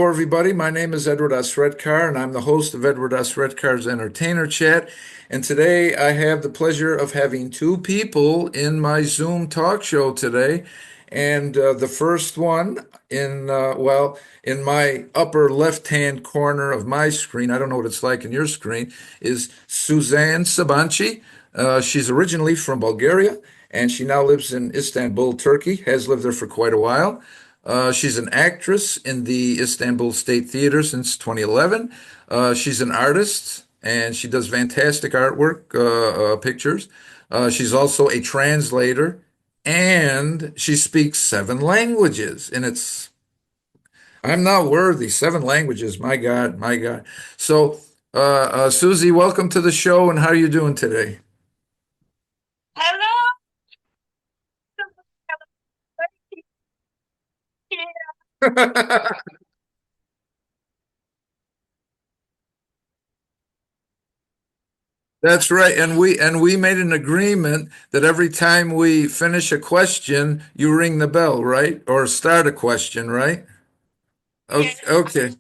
Hello, everybody. My name is Edward S. Redcar, and I'm the host of Edward S. Redcar's Entertainer Chat. And today I have the pleasure of having two people in my Zoom talk show today. And the first one in my upper left-hand corner of my screen, I don't know what it's like in your screen, is Suzanne Sabanci. She's originally from Bulgaria, and she now lives in Istanbul, Turkey, has lived there for quite a while. She's an actress in the Istanbul State Theater since 2011. She's an artist and she does fantastic artwork, pictures. She's also a translator and she speaks seven languages. And I'm not worthy. Seven languages. My God, my God. So, Susie, welcome to the show. And how are you doing today? Hello. That's right. And we made an agreement that every time we finish a question, you ring the bell, right? Or start a question, right? Yes, Okay.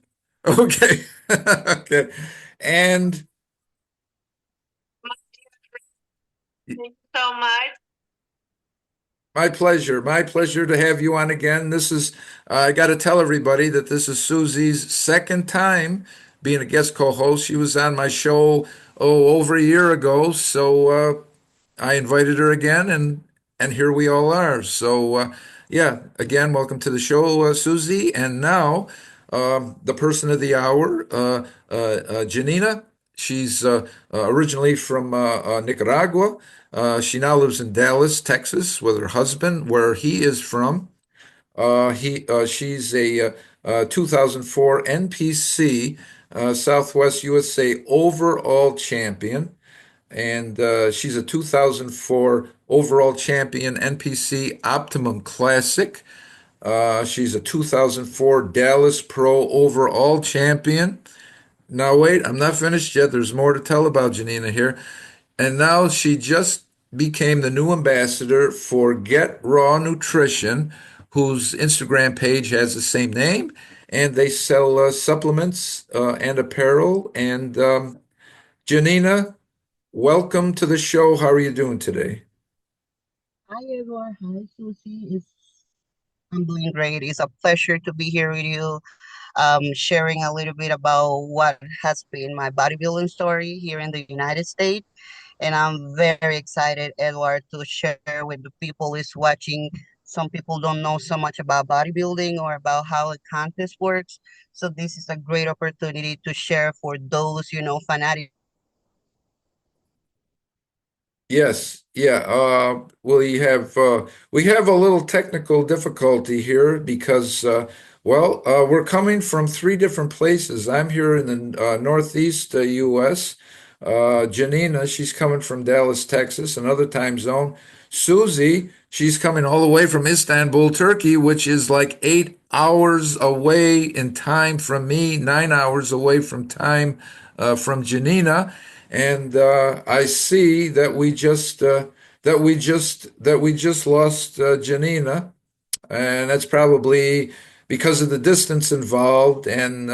Okay. Okay. Okay. And thank you so much. my pleasure. My pleasure to have you on again. I got to tell everybody that this is Susie's second time being a guest co-host. She was on my show, over a year ago. So, I invited her again, and here we all are. So, yeah, again, welcome to the show, Susie. And now, the person of the hour, Janina. She's originally from Nicaragua. She now lives in Dallas, Texas, with her husband, where he is from. She's a 2004 NPC Southwest USA overall champion, and she's a 2004 overall champion NPC Optimum Classic. She's a 2004 Dallas Pro overall champion. Now, wait, I'm not finished yet. There's more to tell about Janina here. And now she just became the new ambassador for Get Raw Nutrition, whose Instagram page has the same name. And they sell supplements and apparel. And Janina, welcome to the show. How are you doing today? Hi, Edward. Hi, Susie. I'm doing great. It's a pleasure to be here with you, sharing a little bit about what has been my bodybuilding story here in the United States. And I'm very excited, Edward, to share with the people who's watching. Some people don't know so much about bodybuilding or about how a contest works. So this is a great opportunity to share for those, fanatics. Yes, yeah. We have a little technical difficulty here because we're coming from three different places. I'm here in the northeast U.S. Janina, she's coming from Dallas, Texas, another time zone. Susie, she's coming all the way from Istanbul, Turkey, which is like 8 hours away in time from me, 9 hours away from time from Janina. And I see that we just lost Janina, and that's probably because of the distance involved and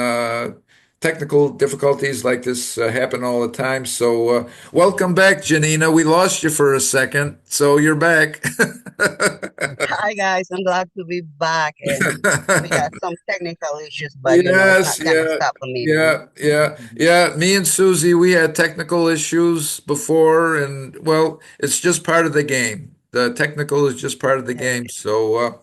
technical difficulties like this happen all the time. So, welcome back, Janina. We lost you for a second, so you're back. Hi, guys. I'm glad to be back. And we got some technical issues, but it's Yes, not gonna yeah, stop the meeting. yeah, yeah, yeah. Me and Susie, we had technical issues before, and well, it's just part of the game. The technical is just part of the Yeah. game. So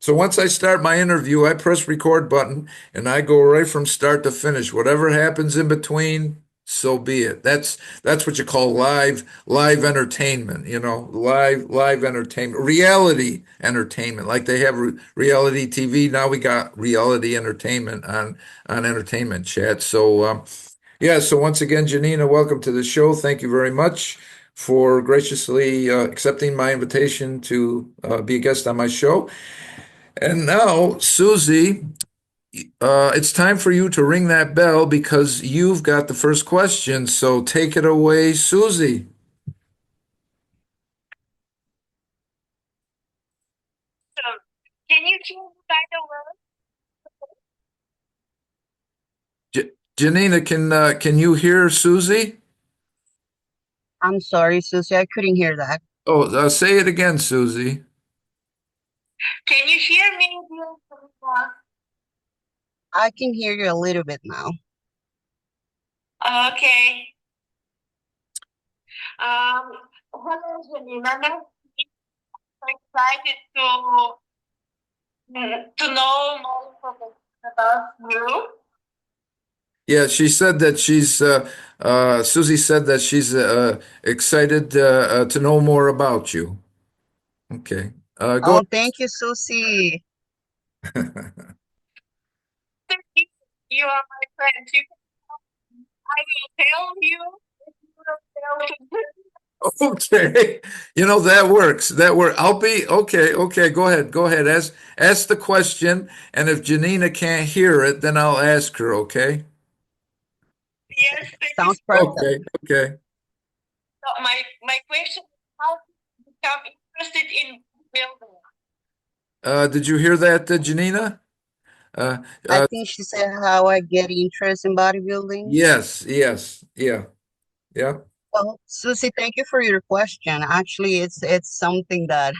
once I start my interview, I press record button and I go right from start to finish. Whatever happens in between, so be it. That's what you call live entertainment, live entertainment, reality entertainment. Like they have reality TV, now we got reality entertainment on Entertainment Chat. So yeah, so once again, Janina, welcome to the show. Thank you very much for graciously accepting my invitation to be a guest on my show. And now, Susie, it's time for you to ring that bell because you've got the first question. So take it away, Susie. So, can you change by the word? Janina, can you hear Susie? I'm sorry, Susie, I couldn't hear that. Oh, say it again, Susie. Can you hear me, dear Zuniga? I can hear you a little bit now. Okay. Hello, Janina. I'm so excited to know more information about you. Yeah, she said that Susie said that she's excited to know more about you. Okay. Go. Oh, thank you, Susie. You are my friend. I will tell you. If you will tell me. Okay. You know, that works. That work. I'll be okay. Okay. Go ahead. Go ahead. Ask the question. And if Janina can't hear it, then I'll ask her. Okay. Yes, thank you. Sounds perfect. Okay. Okay. So my question is how to become interested in building. Did you hear that, Janina? Uh, I uh, think she said how I get interest in bodybuilding. yes. Yes. Yeah. Yeah. Well, Susie, thank you for your question. Actually, it's something that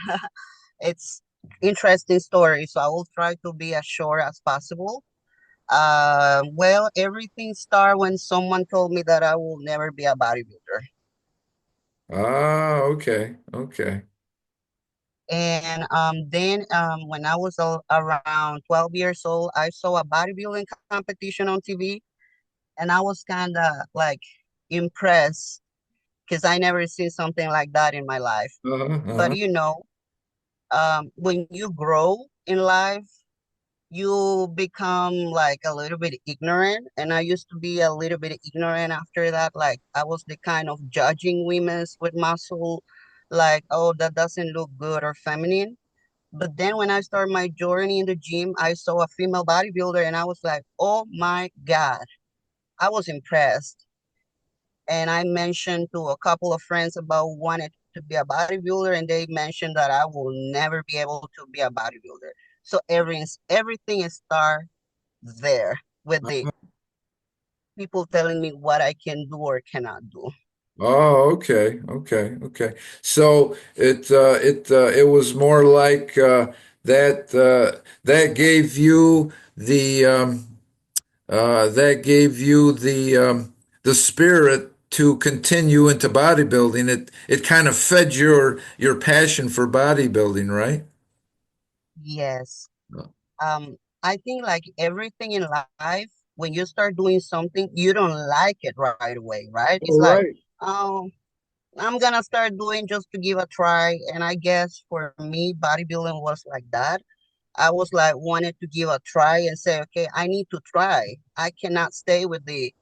it's interesting story, so I will try to be as short as possible. Well, everything started when someone told me that I will never be a bodybuilder. Ah. Okay. Okay. And then when I was around 12 years old, I saw a bodybuilding competition on TV, and I was kind of like impressed because I never seen something like that in my life. Uh-huh. But Uh-huh. when you grow in life, you become like a little bit ignorant. And I used to be a little bit ignorant after that. Like I was the kind of judging women with muscle, like, oh, that doesn't look good or feminine. But then when I started my journey in the gym, I saw a female bodybuilder and I was like, oh my God, I was impressed. And I mentioned to a couple of friends about wanting to be a bodybuilder, and they mentioned that I will never be able to be a bodybuilder. So everything start there with the people telling me what I can do or cannot do. Oh, okay, okay, okay. So it was more like that gave you the spirit to continue into bodybuilding. It kind of fed your passion for bodybuilding, right? Yes. I think like everything in life, when you start doing something, you don't like it right away, right? It's Oh, like, right. oh, I'm gonna start doing just to give a try. And I guess for me, bodybuilding was like that. I was like wanted to give a try and say, okay, I need to try. I cannot stay with the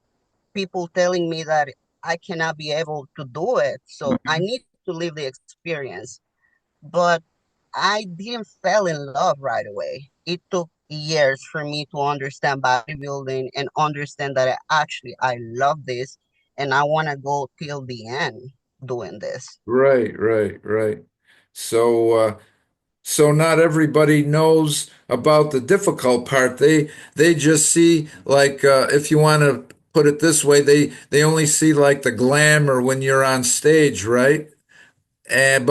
people telling me that I cannot be able to do it. So I Mhm. need to live the experience. But I didn't fall in love right away. It took years for me to understand bodybuilding and understand that I love this and I want to go till the end doing this. Right, right, right. So so not everybody knows about the difficult part. They just see like if you want to put it this way, they only see like the glamour when you're on stage, right? And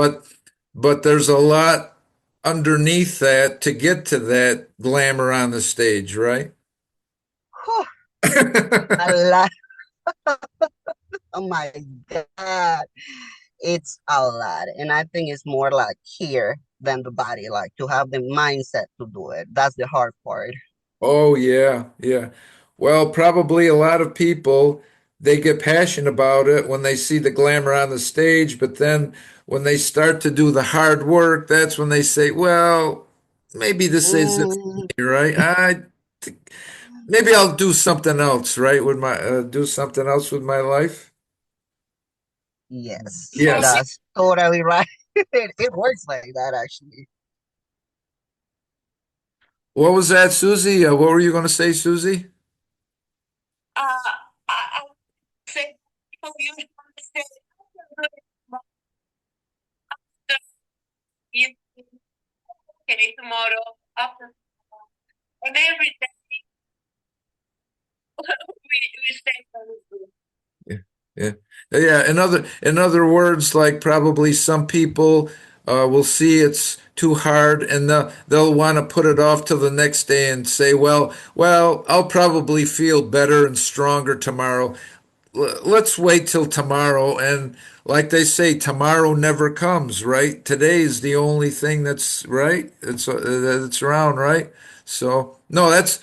but there's a lot underneath that to get to that glamour on the stage, right? Whew, a lot. Oh my God. It's a lot. And I think it's more like here than the body, like to have the mindset to do it. That's the hard part. Oh yeah, yeah. Well, probably a lot of people they get passionate about it when they see the glamour on the stage, but then when they start to do the hard work, that's when they say, "Well, maybe this isn't Mm, me, right? Maybe I'll do something else, right? With my do something else with my life." yes, Yes. Okay. that's totally right. It works like that, actually. What was that, Susie? What were you going to say, Susie? I say people usually say, "It's okay tomorrow after," and every day Yeah. Yeah. In other words, like probably some people will see it's too hard and they'll want to put it off till the next day and say, well, I'll probably feel better and stronger tomorrow. Let's wait till tomorrow. And like they say, tomorrow never comes, right? Today's the only thing that's right. It's around, right? So no, that's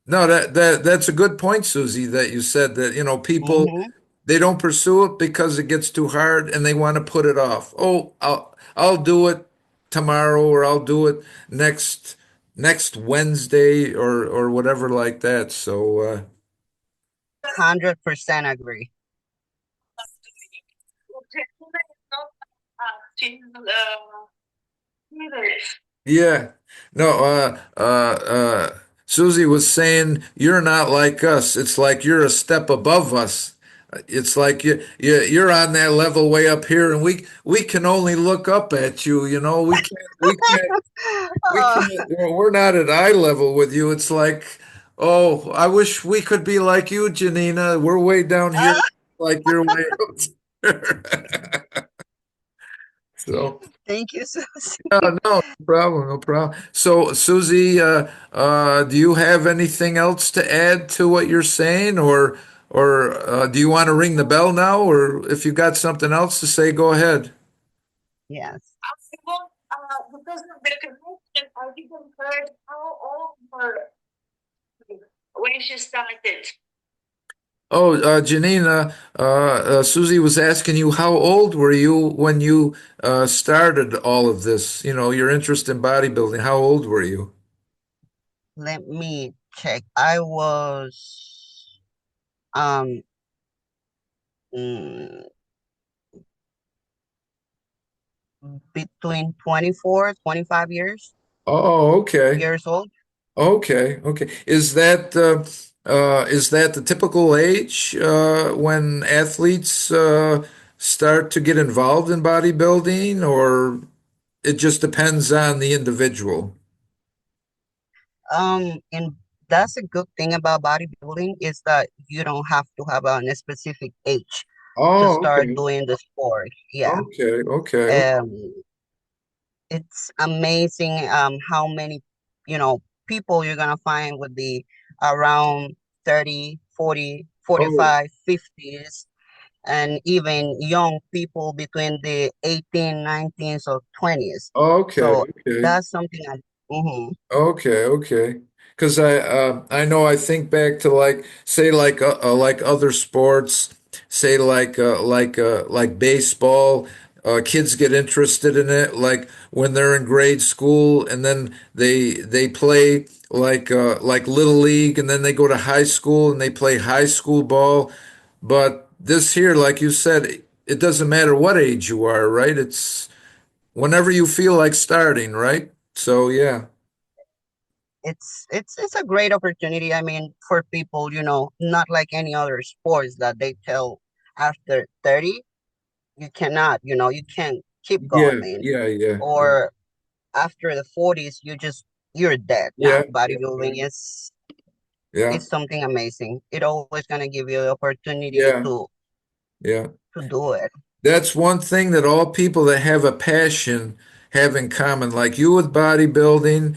a good point, Susie, that you said that, people Hmm. they don't pursue it because it gets too hard and they want to put it off. Oh, I'll do it tomorrow or I'll do it next Wednesday or whatever like that. So 100% agree. Janina is not she's neither. yeah. No, Susie was saying you're not like us. It's like you're a step above us. It's like you're on that level way up here, and we can only look up at you. We Uh, can't. We're not at eye level with you. It's like, oh, I wish we could be like you, Janina. We're way down here, like you're way up there. So. thank you, Susie. No problem, no problem. So, Susie, do you have anything else to add to what you're saying, or do you want to ring the bell now, or if you got something else to say, go ahead. Yes. I won't, because of the connection, I didn't heard how old her when she started. Oh, Janina, Susie was asking you how old were you when you started all of this? Your interest in bodybuilding. How old were you? Let me check. I was um mm, between 24, 25 Oh, okay. years old. Okay, okay. Is that the typical age when athletes start to get involved in bodybuilding, or it just depends on the individual? And that's a good thing about bodybuilding is that you don't have to have a specific age to Oh, start okay. doing the sport. Yeah. Okay, okay, okay. Um, it's amazing how many, people you're gonna find with the around 30, 40, Oh, 45, 50s, and even young people between the 18, 19s or 20s. okay, So okay. that's something I, mhm. Okay, okay. Because I know I think back to like say like other sports, say like baseball. Kids get interested in it like when they're in grade school, and then they play like little league, and then they go to high school and they play high school ball. But this here, like you said, it doesn't matter what age you are, right? It's whenever you feel like starting, right? So yeah. It's a great opportunity. I mean, for people, not like any other sports that they tell after 30, you cannot, you can't keep Yeah, going. yeah, yeah, yeah, Or after the 40s, you're dead yeah, now. Bodybuilding yeah, is something amazing. It always gonna give you the opportunity yeah, yeah. to do it. That's one thing that all people that have a passion have in common. Like you with bodybuilding,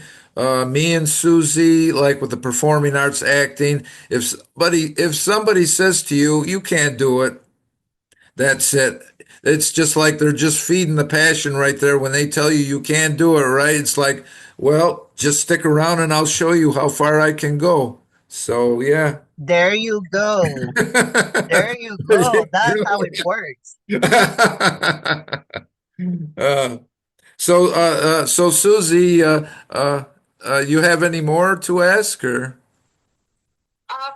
me and Susie, like with the performing arts acting. If somebody says to you, you can't do it, that's it. It's just like they're just feeding the passion right there when they tell you you can't do it, right? It's like, well, just stick around and I'll show you how far I can go. So, yeah. There you go. There you There go. That's you how it works. go. Uh, so Susie, you have any more to ask or?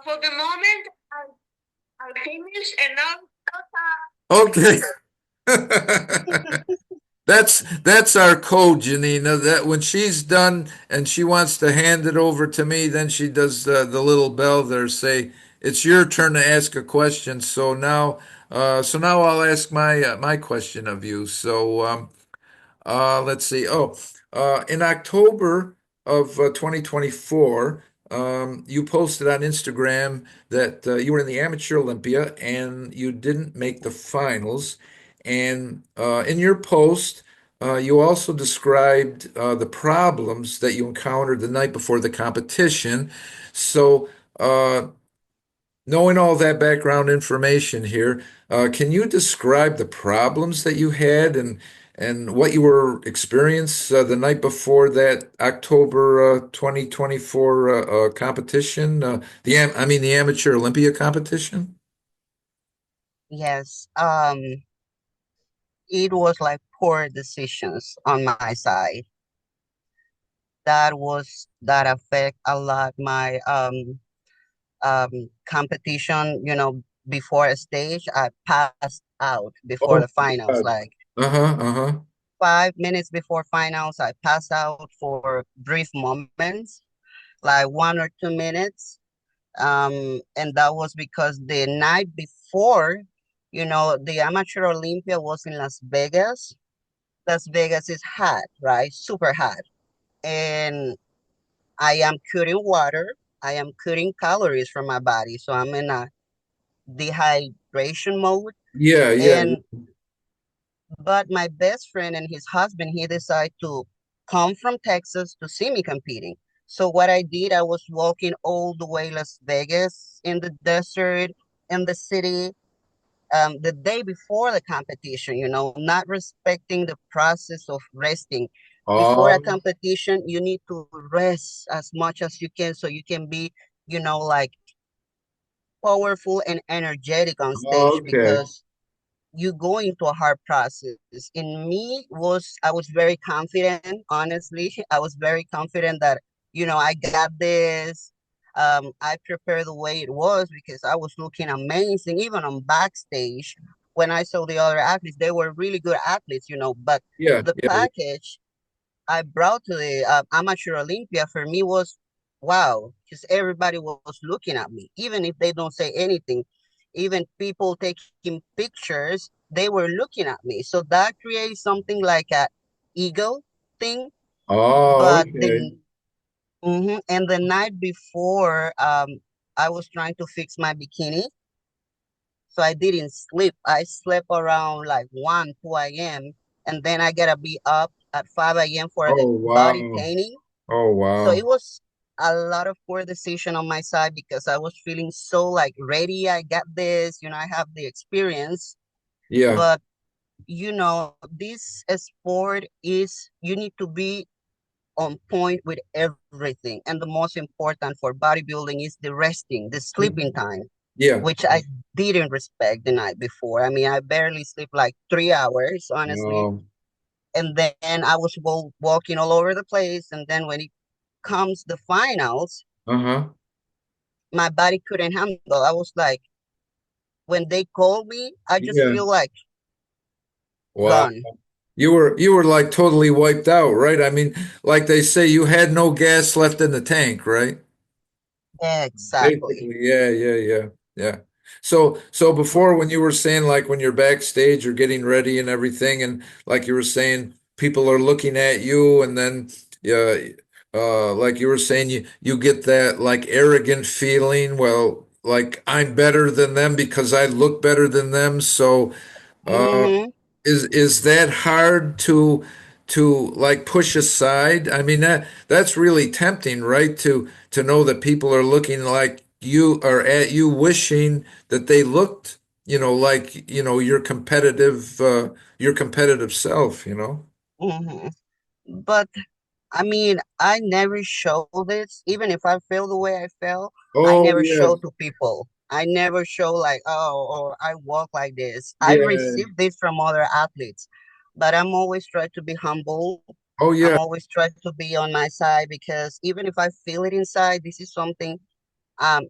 For the moment, I finished and now Okay. That's our code, Janina. That when she's done and she wants to hand it over to me, then she does the little bell there say, "It's your turn to ask a question." So now I'll ask my question of you. So let's see. In October of 2024, you posted on Instagram that you were in the Amateur Olympia and you didn't make the finals. And in your post, you also described the problems that you encountered the night before the competition. So, knowing all that background information here, can you describe the problems that you had and what you were experiencing the night before that October 2024 competition? I mean the Amateur Olympia competition? Yes. It was like poor decisions on my side. That affect a lot my competition, before a stage. I passed out before Oh the my finals. God. Like Uh-huh, uh-huh. 5 minutes before finals, I passed out for brief moments, like 1 or 2 minutes. And that was because the night before, the Amateur Olympia was in Las Vegas. Las Vegas is hot, right? Super hot. And I am cutting water. I am cutting calories from my body. So I'm in a dehydration mode. Yeah, yeah. And but my best friend and his husband, he decided to come from Texas to see me competing. So what I did, I was walking all the way Las Vegas in the desert, in the city, the day before the competition, not respecting the process of resting. Before a Oh, competition, you need to rest as much as you can so you can be, like powerful and energetic on stage okay. because you go into a hard process. In me was I was very confident, honestly. I was very confident that, I got this. I prepared the way it was because I was looking amazing, even on backstage. When I saw the other athletes, they were really good athletes, but Yeah, the yeah. package I brought to the Amateur Olympia for me was wow, because everybody was looking at me, even if they don't say anything. Even people taking pictures, they were looking at me. So that creates something like a ego thing. Oh, But okay. then, and the night before, I was trying to fix my bikini, so I didn't sleep. I slept around like 1, 2 a.m. And then I gotta be up at 5 a.m. for Oh, the body wow. painting. Oh, So wow. it was a lot of poor decision on my side because I was feeling so like ready. I got this, I have the experience. Yeah. But this sport is you need to be on point with everything. And the most important for bodybuilding is the resting, the sleeping time, Yeah. which I didn't respect the night before. I mean, I barely sleep like 3 hours, honestly. Oh, And then I was walking all over the place. And then when it comes the finals, uh-huh. my body couldn't handle. I was like, when they called me, I just Yeah. feel like Wow. gone. You were like totally wiped out, right? I mean, like they say, you had no gas left in the tank, right? Exactly. Basically, yeah, yeah, yeah, yeah. So before when you were saying like when you're backstage or getting ready and everything, and like you were saying, people are looking at you, and then yeah, like you were saying, you get that like arrogant feeling. Well, like I'm better than them because I look better than them. So Mm-hmm. is that hard to like push aside? I mean that's really tempting, right? To know that people are looking like you are at you wishing that they looked, like, your competitive self, you know? Mm-hmm. But I mean, I never show this. Even if I feel the way I feel, I Oh never show yes. to people. I never show like, oh, or I walk like this. I Yeah. receive this from other athletes, but I'm always trying to be humble. Oh I'm yeah. always trying to be on my side because even if I feel it inside, this is something I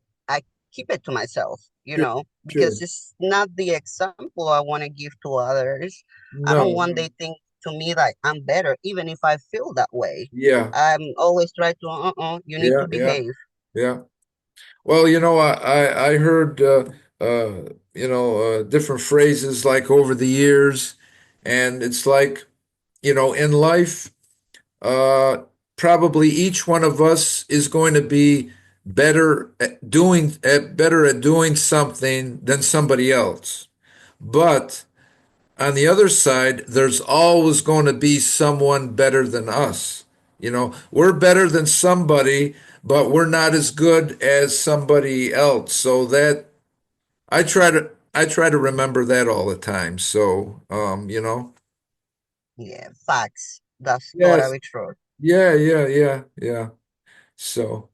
keep it to myself, Sure. because Sure. it's not the example I want to give to others. I don't No. want they think to me like I'm better, even if I feel that way. Yeah. I'm always try to, you need Yeah. to Yeah. behave. Yeah. Well, I heard different phrases like over the years, and it's like, in life, uh, probably each one of us is going to be better at doing something than somebody else. But on the other side, there's always going to be someone better than us. We're better than somebody, but we're not as good as somebody else. So that I try to remember that all the time. So, Yeah, facts. That's yes, totally true. yeah, yeah, yeah, yeah. So,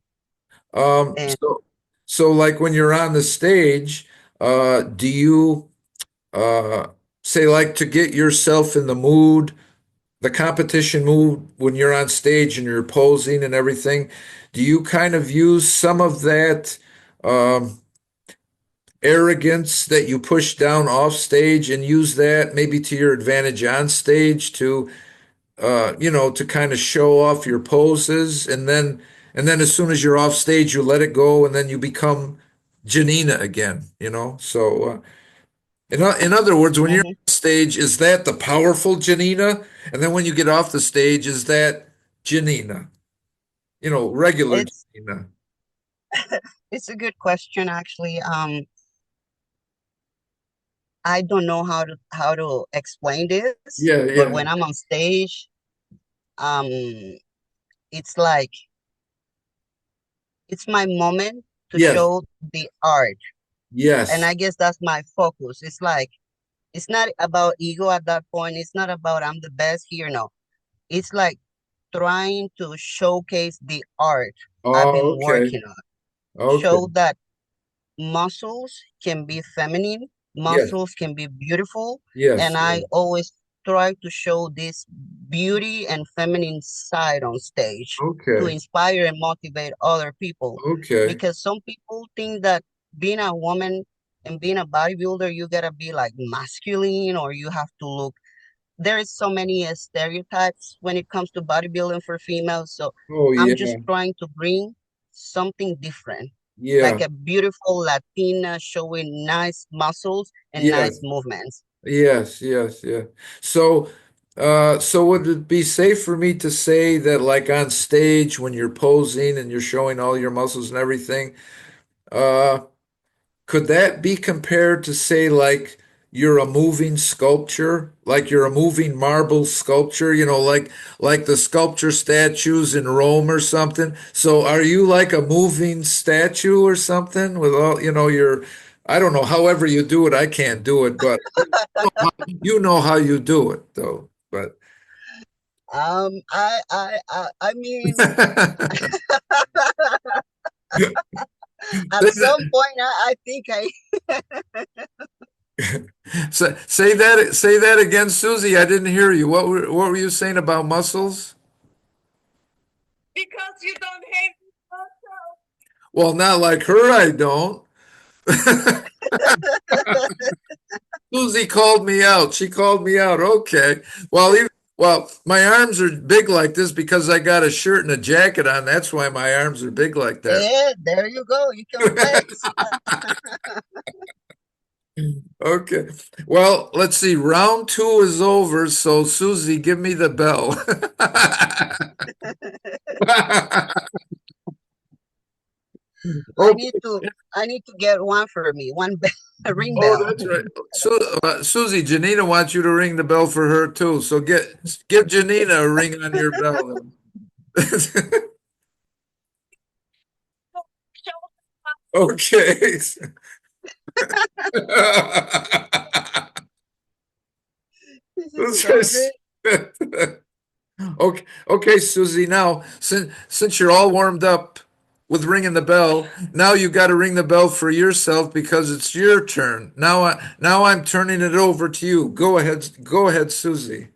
um, And so, so like when you're on the stage, do you uh say like to get yourself in the mood, the competition mood when you're on stage and you're posing and everything? Do you kind of use some of that um arrogance that you push down off stage and use that maybe to your advantage on stage to to kind of show off your poses, and then as soon as you're off stage you let it go and then you become Janina again. So in other words, when you're mhm, on stage, is that the powerful Janina? And then when you get off the stage, is that Janina? Regular it's Janina. it's a good question actually. I don't know how to explain this, Yeah, but yeah. when I'm on stage, um, it's like it's my moment to Yes. show the art, and Yes. I guess that's my focus. It's like it's not about ego at that point. It's not about I'm the best here. No, it's like trying to showcase the art I've Oh, been okay. working on. Okay. Show that muscles can be feminine, Yes. muscles can be beautiful, and Yes. I Yes. always try to show this beauty and feminine side on stage to Okay. inspire and motivate other people. Okay. Because some people think that being a woman and being a bodybuilder, you gotta be like masculine or you have to look. There is so many stereotypes when it comes to bodybuilding for females. So Oh, I'm yeah. just trying to bring something different, like Yeah. a beautiful Latina showing nice muscles and nice Yes. movements. Yes, yes, yeah. So, so would it be safe for me to say that, like on stage, when you're posing and you're showing all your muscles and everything, uh, could that be compared to say like you're a moving sculpture, like you're a moving marble sculpture, like the sculpture statues in Rome or something? So are you like a moving statue or something with all, your, I don't know, however you do it, I can't do it, but you know how you do it though. But I mean, say at some that, point, I think I say that again, Susie. I didn't hear you. What were you saying about muscles? because you don't have muscle. Well, not like her, I don't. Susie called me out. She called me out. Okay. Well, my arms are big like this because I got a shirt and a jacket on. That's why my arms are big like that. yeah, there you go. You can flex. Okay. Well, let's see. Round two is over. So, Susie, give me the bell. I Okay. need to I need to get one for me, one bell, a ring Oh, bell. that's right. Susie, Janina wants you to ring the bell for her too. So give Janina a ring on your bell. Show Okay. This is so great. Okay, okay, Susie. Now, since you're all warmed up with ringing the bell, now you got to ring the bell for yourself because it's your turn. Now I'm turning it over to you. Go ahead, Susie.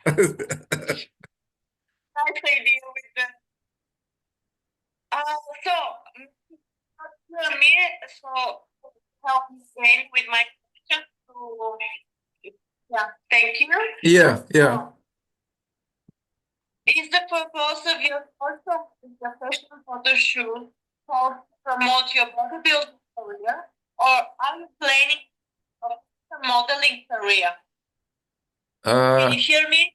nice idea with the so me so help me again with my question to yeah, thank you. Yeah, yeah. So is the purpose of your also professional photo shoot to promote your bodybuilding career or are you planning a modeling career? Can Uh, you hear me?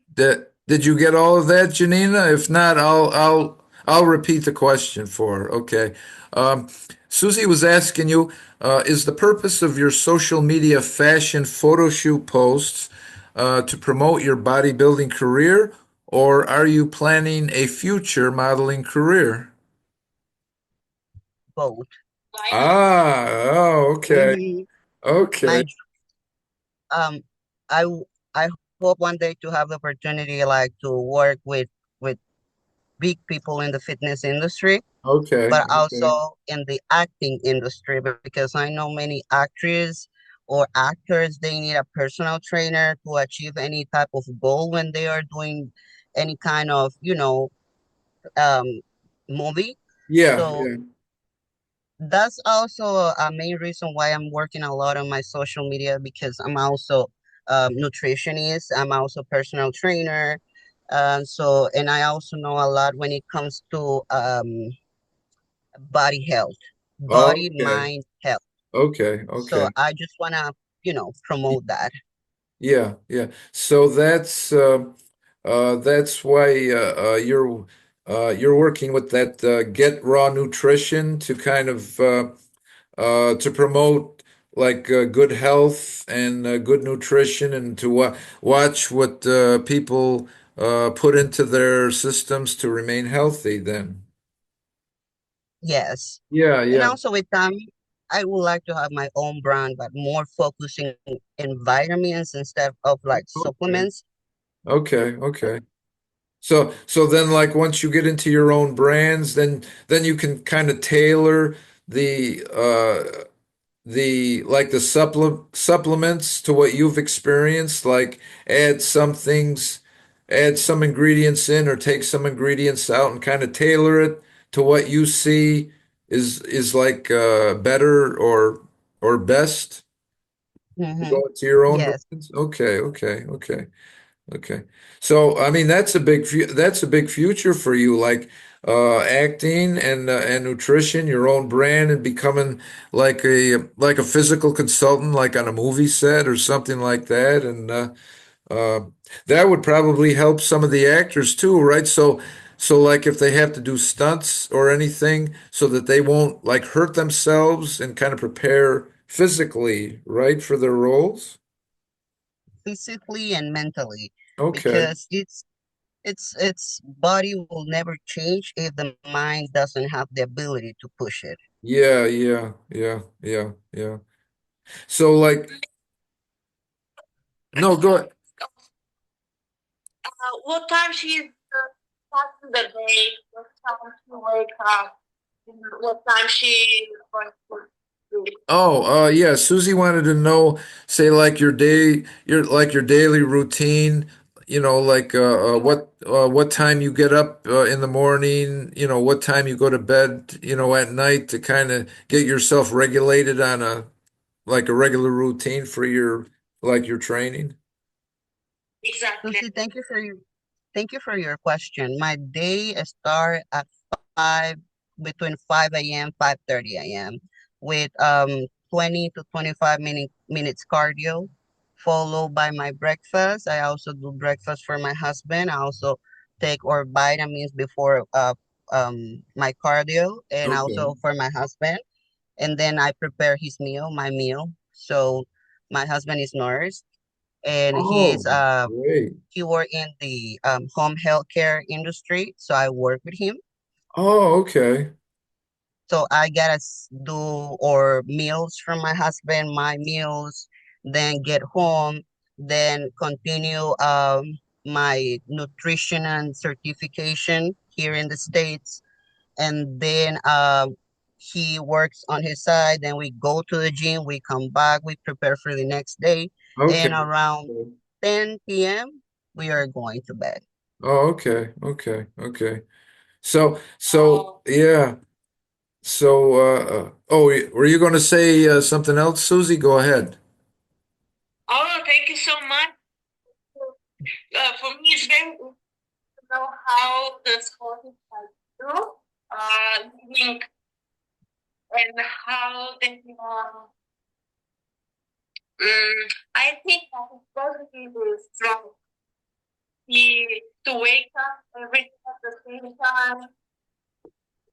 did you get all of that, Janina? If not, I'll I'll repeat the question for her. Okay. Um, Susie was asking you, is the purpose of your social media fashion photo shoot posts to promote your bodybuilding career, or are you planning a future modeling career? Both. Ah, oh, okay. Hmm. Okay. My um, I hope one day to have the opportunity like to work with big people in the fitness industry, Okay. but Okay. also in the acting industry because I know many actors or actors they need a personal trainer to achieve any type of goal when they are doing any kind of um movie. Yeah, So yeah. that's also a main reason why I'm working a lot on my social media because I'm also nutritionist. I'm also personal trainer. And I also know a lot when it comes to body health, body, Okay. mind, health. Okay. So Okay. I just want to, promote that. Yeah, yeah. So that's why you're working with that Get Raw Nutrition to kind of to promote like good health and good nutrition and to watch what people put into their systems to remain healthy then. Yes. Yeah, And yeah. also with time, I would like to have my own brand, but more focusing in vitamins instead of like Okay. supplements. Okay, okay. So then like once you get into your own brands, then you can kind of tailor the like the supplements to what you've experienced, like add some things, add some ingredients in or take some ingredients out and kind of tailor it to what you see is like better or best to Mm-hmm. go into your own Yes. brands. Okay, okay, okay. Okay. So, I mean, that's a big future for you, like acting and nutrition, your own brand, and becoming like a physical consultant, like on a movie set or something like that. And uh, that would probably help some of the actors too, right? So like if they have to do stunts or anything, so that they won't like hurt themselves and kind of prepare physically, right, for their roles. Physically and mentally, Okay. because its body will never change if the mind doesn't have the ability to push it. Yeah, yeah, yeah, yeah, yeah. So like, no, go ahead. What time she starts the day? What time she wake up? What time she going to sleep? Oh, yeah, Susie wanted to know, say like your daily routine, like what time you get up in the morning, what time you go to bed, at night to kind of get yourself regulated on a like a regular routine for your training. Exactly. Lucy, thank you for your question. My day start at 5 between 5 a.m. 5:30 a.m. with 20 to 25 minutes cardio, followed by my breakfast. I also do breakfast for my husband. I also take our vitamins before my cardio and Okay. also for my husband. And then I prepare my meal. So my husband is nurse and Oh, great. he work in the home healthcare industry, so I work with him. Oh, okay. So I gotta do or meals from my husband, my meals, then get home, then continue my nutrition and certification here in the States, and then he works on his side. Then we go to the gym, we come back, we prepare for the next day, Okay. and around 10 p.m. we are going to bed. Oh, okay. Okay. Okay. So yeah. So oh, were you going to say something else, Susie? Go ahead. Oh, thank you so much. For me, it's very important to know how the sport is like do, living and how they I think that it's positive is strong. To wake up every day at the same time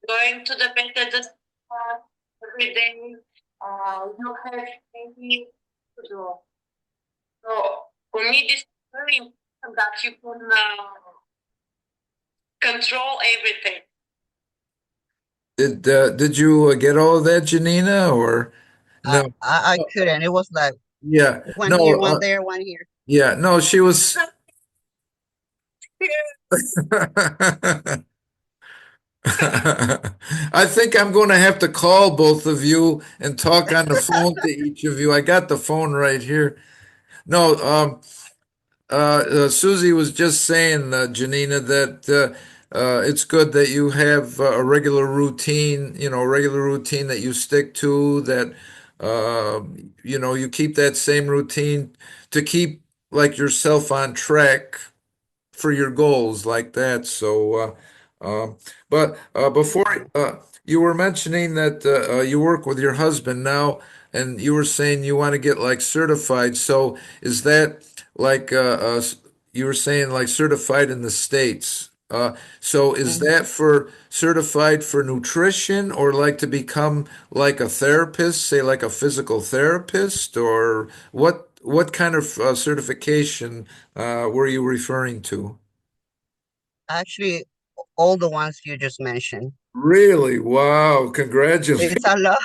going to the bed at the every day. You have maybe to do. So for me, this is very important that you can control everything. Did you get all of that, Janina, or no? I couldn't. It was like Yeah, one here, no, one there, one here. yeah, no, she was. I think I'm going to have to call both of you and talk on the phone to each of you. I got the phone right here. No, Susie was just saying, Janina, that it's good that you have a regular routine, a regular routine that you stick to, that, uh, you keep that same routine to keep like yourself on track for your goals like that. So, but before you were mentioning that you work with your husband now, and you were saying you want to get like certified. So, is that like you were saying like certified in the States? So is Mhm. that for certified for nutrition or like to become like a therapist, say like a physical therapist, or what kind of certification were you referring to? Actually, all the ones you just mentioned. Really? Wow. Congratulations. It's a lot.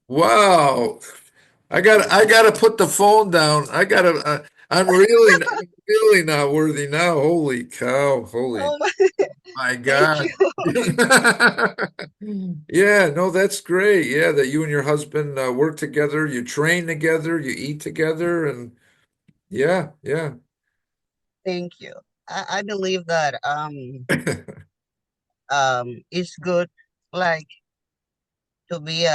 Wow. I gotta put the phone down. I'm really not worthy now. Holy cow. Holy Oh my, my thank you. God. Yeah, no, that's great. Yeah, that you and your husband work together, you train together, you eat together, and yeah, yeah. Thank you. I believe that it's good like to be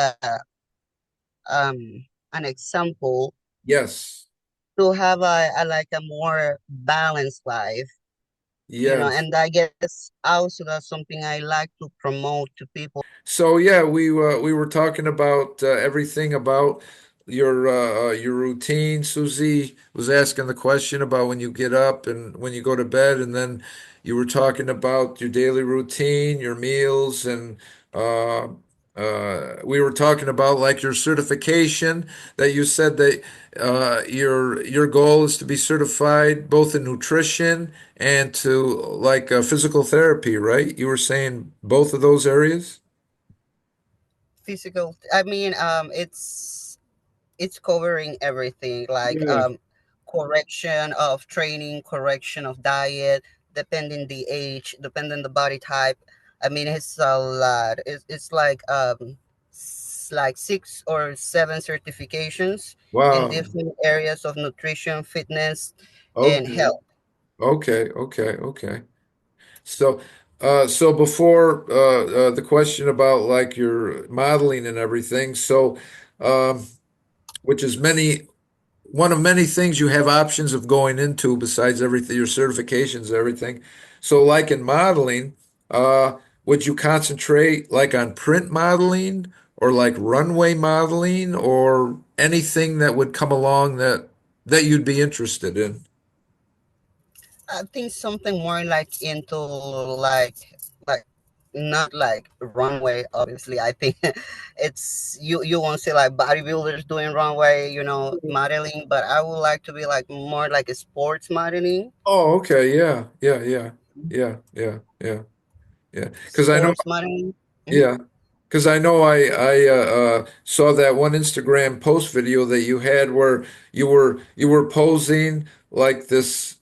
an example Yes. to have a like a more balanced life, Yes. and I guess also that's something I like to promote to people. So yeah, we were talking about everything about your routine. Susie was asking the question about when you get up and when you go to bed, and then you were talking about your daily routine, your meals, and uh, we were talking about like your certification that you said that your goal is to be certified both in nutrition and to like physical therapy, right? You were saying both of those areas? Physical, I mean, it's covering everything like Yeah. correction of training, correction of diet, depending the age, depending the body type. I mean, it's a lot. It's like 6 or 7 certifications in Wow. different areas of nutrition, fitness, and Okay. health. Okay. Okay. Okay. So before the question about like your modeling and everything, so um, which is one of many things you have options of going into besides everything, your certifications, everything. So, like in modeling, would you concentrate like on print modeling or like runway modeling or anything that would come along that you'd be interested in? I think something more like into like not like runway. Obviously, I think it's you won't see like bodybuilders doing runway, modeling. But I would like to be like more like a sports modeling, Oh, okay, yeah, yeah, yeah, yeah, yeah, yeah, yeah. Because I know, sports modeling. Mhm. yeah, because I know I saw that one Instagram post video that you had where you were posing like this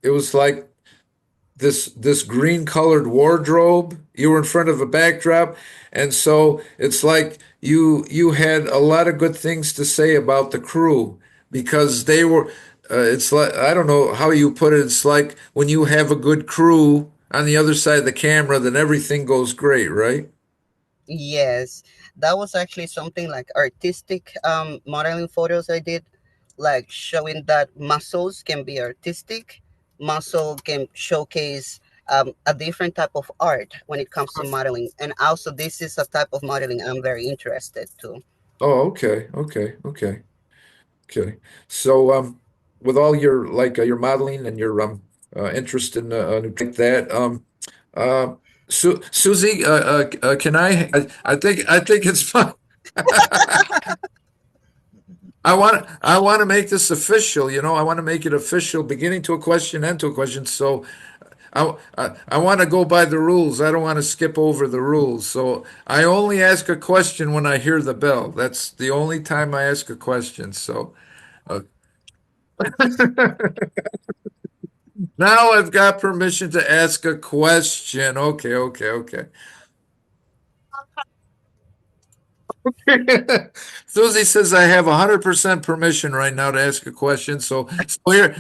it was like this green colored wardrobe. You were in front of a backdrop, and so it's like you had a lot of good things to say about the crew because they were. It's like I don't know how you put it. It's like when you have a good crew on the other side of the camera, then everything goes great, right? Yes, that was actually something like artistic modeling photos I did, like showing that muscles can be artistic, muscle can showcase a different type of art when it comes to modeling. And also, this is a type of modeling I'm very interested to. Oh, okay, okay, okay, okay. So with all your like your modeling and your interest in like that. Susie, can I think it's fun. I want to make this official. I want to make it official, beginning to a question, end to a question. So I want to go by the rules. I don't want to skip over the rules. So I only ask a question when I hear the bell. That's the only time I ask a question. So uh, now I've got permission to ask a question. Okay, okay, okay. Susie says I have 100% permission right now to ask a question. So here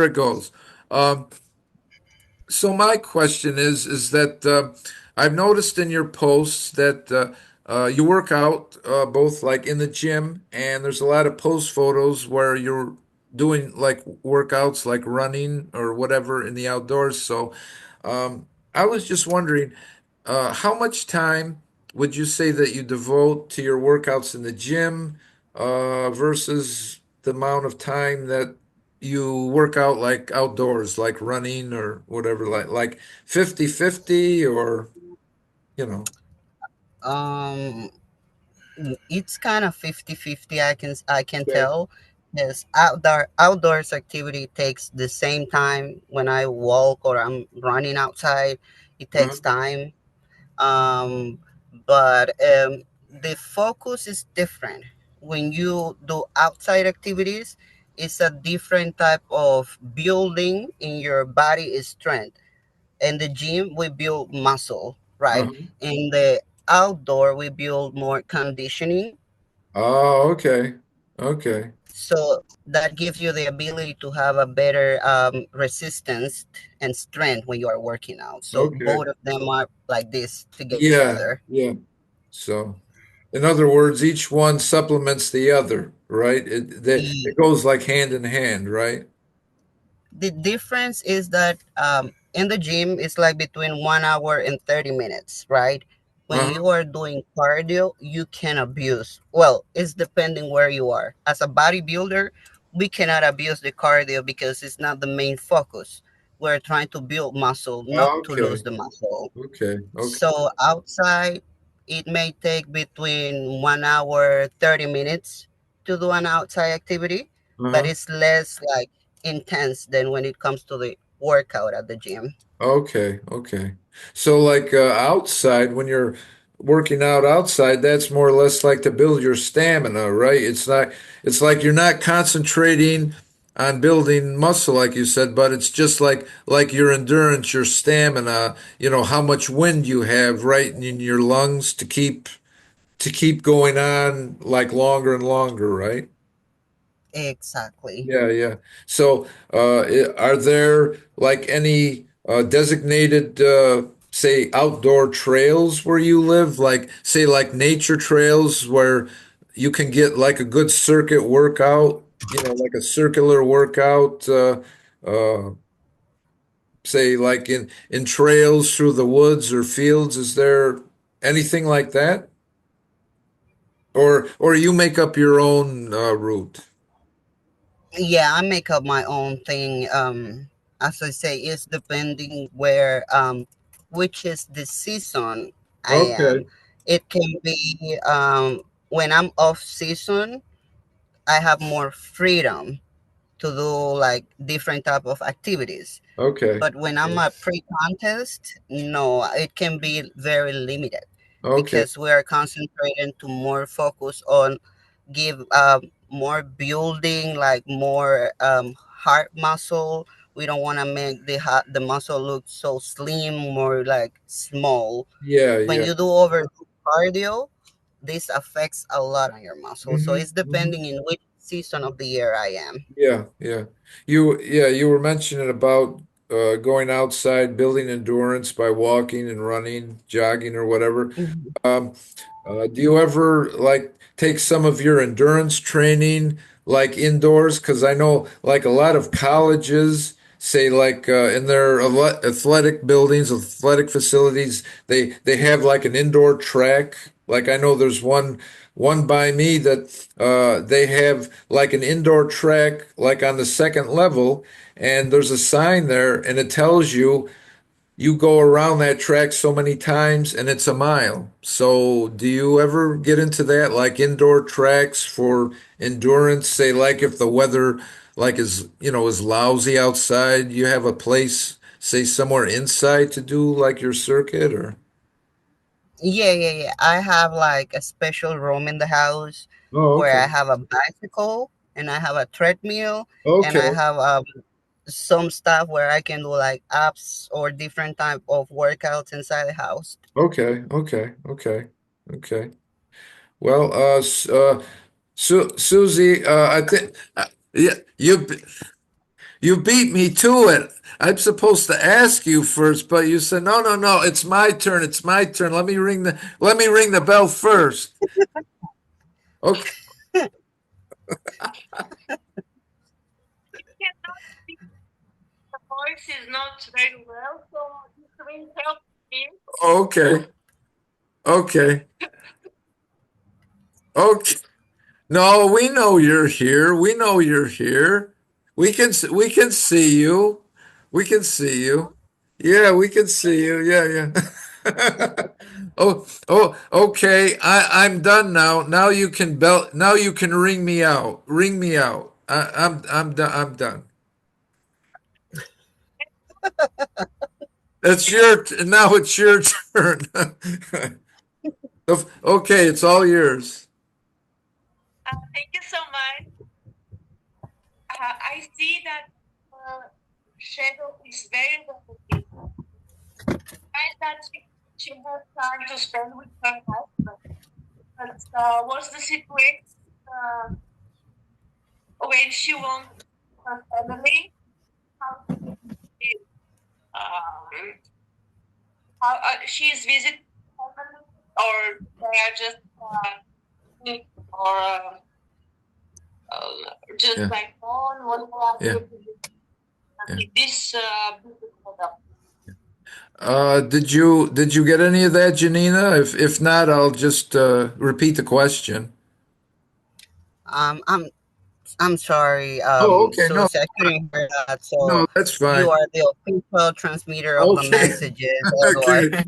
it goes. Um, So my question is that I've noticed in your posts that you work out both like in the gym, and there's a lot of post photos where you're doing like workouts like running or whatever in the outdoors. So I was just wondering, how much time would you say that you devote to your workouts in the gym versus the amount of time that you work out like outdoors, like running or whatever, like 50-50 or you know. Um, it's kind of 50-50. I can Okay. tell. Yes, outdoors activity takes the same time when I walk or I'm running outside. It Uh-huh. takes time. Um, but the focus is different. When you do outside activities, it's a different type of building in your body is strength. In the gym, we build muscle, right? Uh-huh. In the outdoor, we build more conditioning. Oh, okay. Okay. So that gives you the ability to have a better resistance and strength when you are working out. So Okay. both of them are like this to get Yeah. together. Yeah. So, in other words, each one supplements the other, right? It goes like hand in hand, right? The difference is that in the gym it's like between 1 hour and 30 minutes, right? When Uh-huh. you are doing cardio, you can abuse. Well, it's depending where you are. As a bodybuilder, we cannot abuse the cardio because it's not the main focus. We're trying to build muscle, not to lose Okay. the muscle. Okay. Okay. So outside, it may take between 1 hour, 30 minutes to do an outside activity, but Uh-huh. it's less like intense than when it comes to the workout at the gym. Okay, okay. So like outside, when you're working out outside, that's more or less like to build your stamina, right? It's like you're not concentrating on building muscle like you said, but it's just like your endurance, your stamina, how much wind you have right in your lungs to keep going on like longer and longer, right? Exactly. Yeah, yeah. So, are there like any designated, say, outdoor trails where you live? Like, say, like nature trails where you can get like a good circuit workout, like a circular workout, uh, say, like in trails through the woods or fields. Is there anything like that? Or you make up your own route? Yeah, I make up my own thing. As I say, it's depending which is the season I am. Okay, It can be when I'm off season, I have more freedom to do like different type of activities. okay, But when I'm a pre-contest, no, it can be very limited okay. because we are concentrating to more focus on give more building, like more heart muscle. We don't want to make the muscle look so slim, more like small. Yeah, When yeah. you do over cardio, this affects a lot on your muscle. So Hmm. it's Hmm. depending in which season of the year I am. Yeah, yeah. You were mentioning about going outside, building endurance by walking and running, jogging or whatever. Mhm. Um, do you ever like take some of your endurance training like indoors? Because I know like a lot of colleges. say like in their athletic buildings, athletic facilities, they have like an indoor track. Like I know there's one by me that they have like an indoor track like on the second level, and there's a sign there, and it tells you you go around that track so many times and it's a mile. So, do you ever get into that, like indoor tracks for endurance? Say, like if the weather like is lousy outside, you have a place, say somewhere inside to do like your circuit or Yeah, yeah, yeah. I have like a special room in the house Oh, where okay. I have a bicycle and I have a treadmill and I Okay. have some stuff where I can do like apps or different type of workouts inside the house. Okay. Okay. Okay. Okay. Well, Susie, I think, yeah, you beat me to it. I'm supposed to ask you first, but you said no, no, no. It's my turn. It's my turn. Let me ring the bell first. Okay, You cannot speak, the voice is not very well, so you can help me. okay, okay, okay. No, we know you're here. We know you're here. We can see you. We can see you. Yeah, we can see you. Yeah, yeah. Okay. I'm done now. Now you can belt. Now you can ring me out. Ring me out. I'm done. I'm done. Now. It's your turn. Okay, it's all yours. Thank you so much. I see that Shadow is very well. And that she has time to spend with her husband. But what's the situation when she wants her family? How she, um, how she's visiting family, or they are just meet, or just Yeah, like phone? What are yeah, you yeah. this beautiful? Did you get any of that, Janina? If not, I'll just repeat the question. Um, I'm I'm sorry, Oh, okay. No, Susie, I couldn't hear that. So no, that's you fine. are the official transmitter of the Okay, messages, okay. Edward.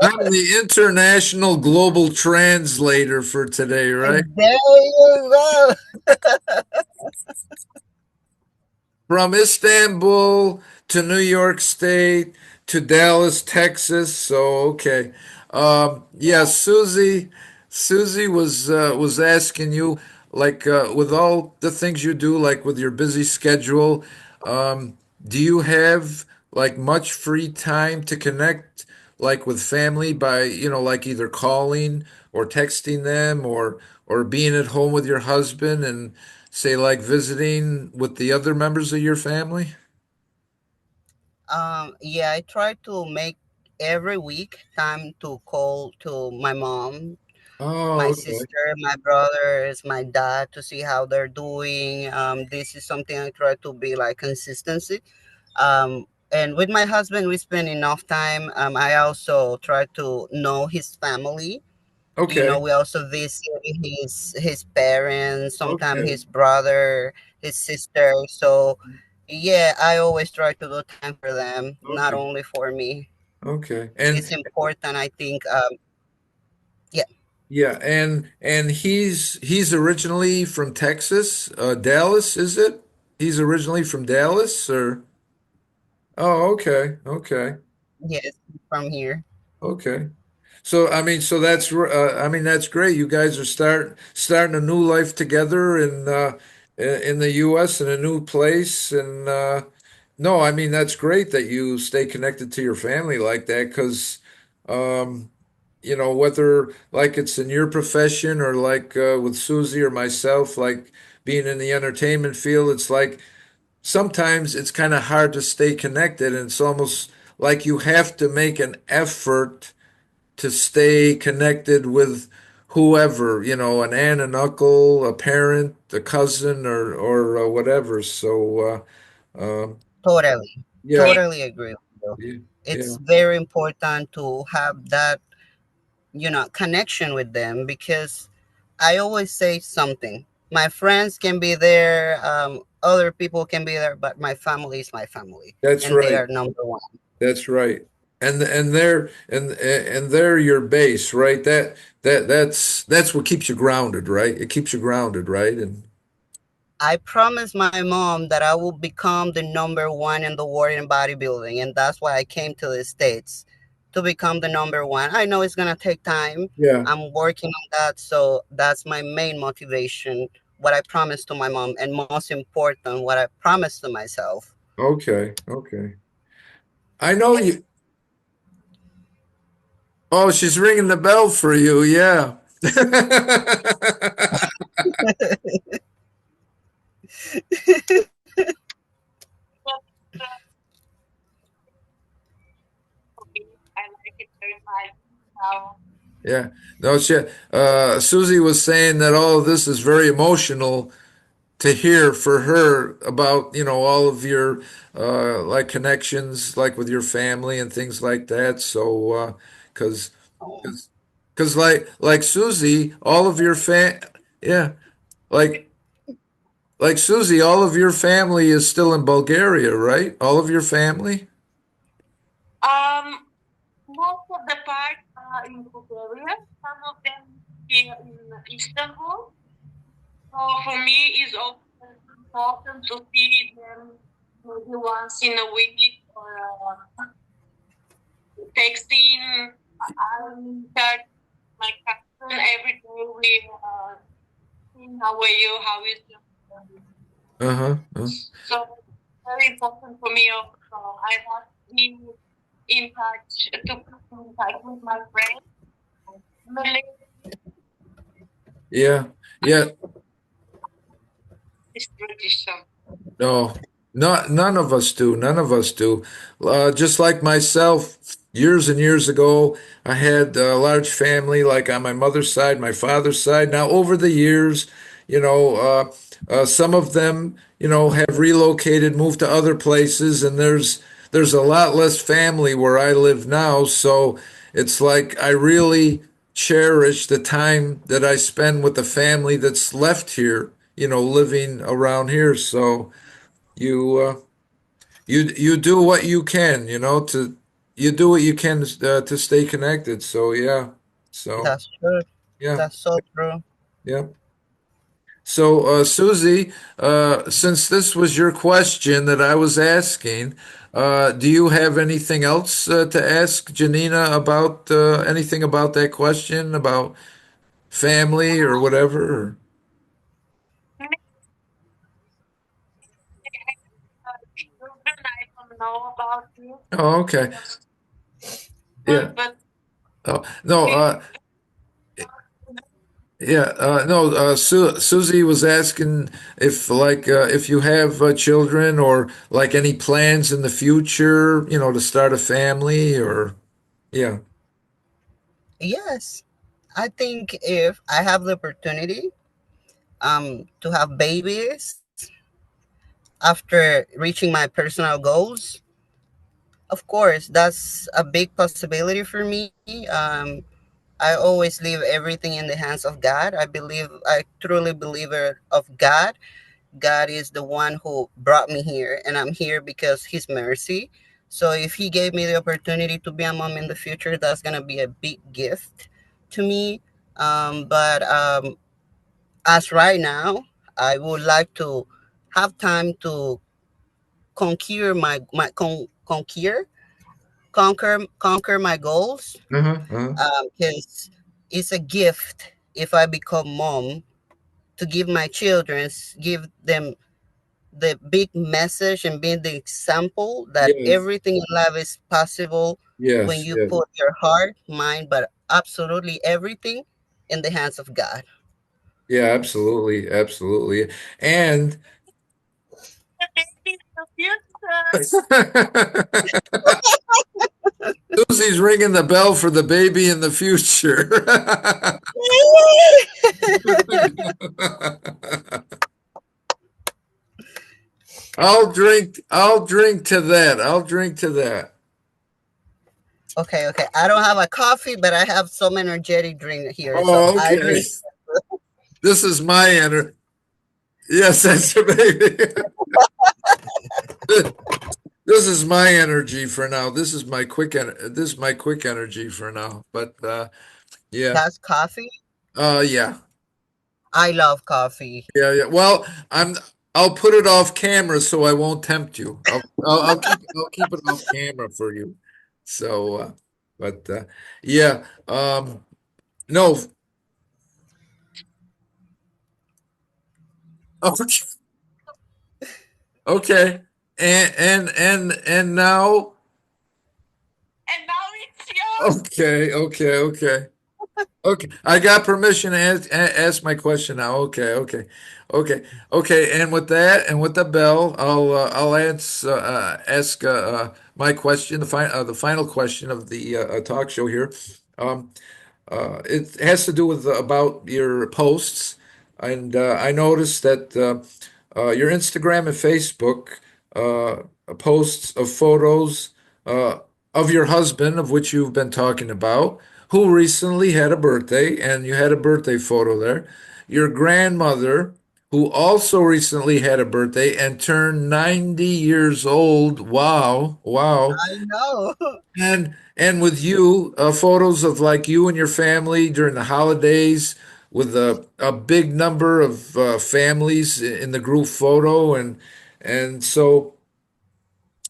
I'm the international global translator for today, right? There you go. From Istanbul to New York State to Dallas, Texas. So okay, yeah, Susie was asking you like with all the things you do, like with your busy schedule, do you have like much free time to connect like with family by like either calling or texting them or being at home with your husband and say like visiting with the other members of your family? Yeah, I try to make every week time to call to my mom, Oh, my okay. sister, my brothers, my dad to see how they're doing. This is something I try to be like consistency. And with my husband, we spend enough time. I also try to know his family. Okay. We also visit his parents, sometimes Okay. his brother, his sister. So yeah, I always try to do time for them, not Okay. only for me. Okay. It's important, I think. Yeah. Yeah, and he's originally from Texas, Dallas, is it? He's originally from Dallas or Oh, okay. Okay. Yes, from here. Okay. So that's great. You guys are starting a new life together in the U.S. in a new place, and no, I mean that's great that you stay connected to your family like that because um, whether like it's in your profession or like with Susie or myself, like being in the entertainment field, it's like sometimes it's kind of hard to stay connected, and it's almost like you have to make an effort to stay connected with whoever, an aunt, an uncle, a parent, a cousin, or whatever. So, Totally, Yeah, totally agree with you. yeah, It's yeah. very important to have that, connection with them, because I always say something. My friends can be there, other people can be there, but my family is my family, That's and they right. are number one. That's right. And they're your base, right? That's what keeps you grounded, right? It keeps you grounded, right? And I promised my mom that I will become the number one in the world in bodybuilding, and that's why I came to the States to become the number one. I know it's gonna take time. yeah. I'm working on that, so that's my main motivation. What I promised to my mom, and most important, what I promised to myself. Okay. Okay. I know you. Oh, she's ringing the bell for you. Yeah. But for me, I like it very much. How Yeah. No, Susie was saying that all of this is very emotional to hear for her about, all of your like connections, like with your family and things like that. So, because, Oh, because like Susie, all of your yeah, like like Susie, all of your family is still in Bulgaria, right? All of your family? um most of the part in Bulgaria, some of them here in Istanbul. So for me, it's also important to see them maybe once in a week or texting. I'm chat my cousin every day. We see how are you, how is your family. Uh-huh. So it's very important for me also. I want to be in touch to keep in touch with my friends. Malay Yeah. Yeah. is tradition. No, not none of us do. None of us do. Just like myself, years and years ago, I had a large family, like on my mother's side, my father's side. Now, over the years, some of them, have relocated, moved to other places, and there's a lot less family where I live now. So it's like I really cherish the time that I spend with the family that's left here, living around here. So you do what you can, to you do what you can to stay connected. So yeah, so that's true. yeah, That's so true. yeah. So Susie, since this was your question that I was asking, do you have anything else to ask Janina about anything about that question about family or whatever? Maybe children, I don't know about this Oh, okay. because, Yeah. but Oh, no. we, Yeah, no, Susie was asking if, like, if you have children or like any plans in the future, to start a family or, yeah. Yes, I think if I have the opportunity to have babies after reaching my personal goals, of course, that's a big possibility for me. I always leave everything in the hands of God. I truly believe of God. God is the one who brought me here, and I'm here because His mercy. So if He gave me the opportunity to be a mom in the future, that's gonna be a big gift to me. But as right now, I would like to have time to conquer conquer my goals, Uh-huh, uh-huh. because it's a gift if I become mom, to give my children, give them the big message and being the example that Yes, everything in life is possible when yes, you yes. put your heart, mind, but absolutely everything in the hands of God. Yeah, absolutely, absolutely. And the baby in the future. Susie's ringing the bell for the baby in the future. I'll drink to that. I'll drink to that. Okay, okay. I don't have a coffee, but I have some energetic drink here, so Oh, I okay. drink. This is my enter. Yes, that's baby. This is my energy for now. This is my quick energy for now. But yeah. That's coffee. Yeah. I love coffee. Yeah, yeah. Well, I'll put it off camera so I won't tempt you. I'll keep it off camera for you. So but yeah. No. Okay. Okay. And now And now it's yours. okay. Okay, I got permission to ask my question now. Okay. And with that, and with the bell, I'll ask my question, the final question of the talk show here. Um, it has to do with about your posts, and I noticed that your Instagram and Facebook posts of photos uh, of your husband, of which you've been talking about, who recently had a birthday, and you had a birthday photo there. Your grandmother, who also recently had a birthday and turned 90 years old. Wow, wow. I know. And with you, photos of like you and your family during the holidays, with a big number of families in the group photo, and so